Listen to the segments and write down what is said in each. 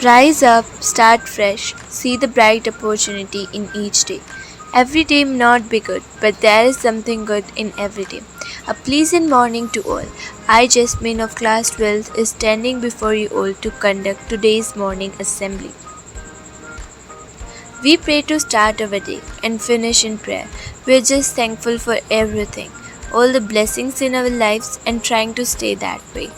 Rise up, start fresh, see the bright opportunity in each day. Every day may not be good, but there is something good in every day. A pleasant morning to all. I, Jasmine of Class 12, is standing before you all to conduct today's morning assembly. We pray to start our day and finish in prayer. We are just thankful for everything, all the blessings in our lives, and trying to stay that way.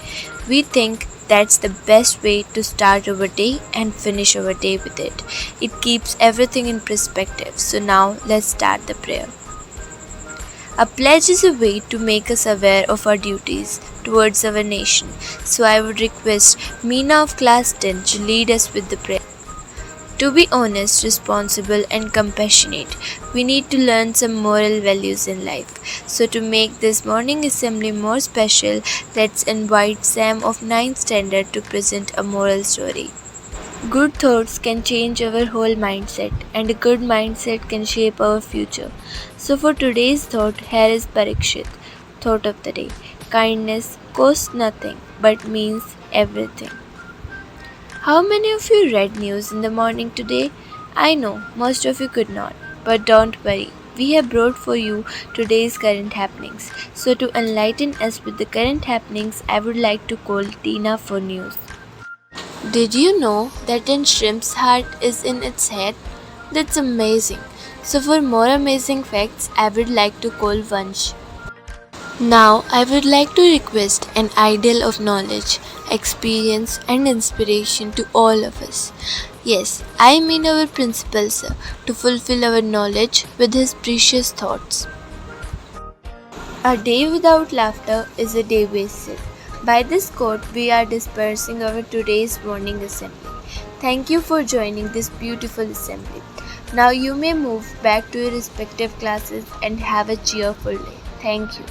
We think that's the best way to start our day and finish our day with it. It keeps everything in perspective. So now let's start the prayer. A pledge is a way to make us aware of our duties towards our nation. So I would request Meena of Class 10 to lead us with the prayer. To be honest, responsible, and compassionate, we need to learn some moral values in life. So, to make this morning assembly more special, let's invite Sam of 9th Standard to present a moral story. Good thoughts can change our whole mindset, and a good mindset can shape our future. So, for today's thought, here is Parikshit. Thought of the day: kindness costs nothing but means everything. How many of you read news in the morning today? I know most of you could not, but don't worry. We have brought for you today's current happenings. So, to enlighten us with the current happenings, I would like to call Tina for news. Did you know that a shrimp's heart is in its head? That's amazing. So, for more amazing facts, I would like to call Vansh. Now, I would like to request an ideal of knowledge, experience, and inspiration to all of us. Yes, I mean our principal, sir, to fulfill our knowledge with his precious thoughts. A day without laughter is a day wasted. By this quote, we are dispersing our today's morning assembly. Thank you for joining this beautiful assembly. Now you may move back to your respective classes and have a cheerful day. Thank you.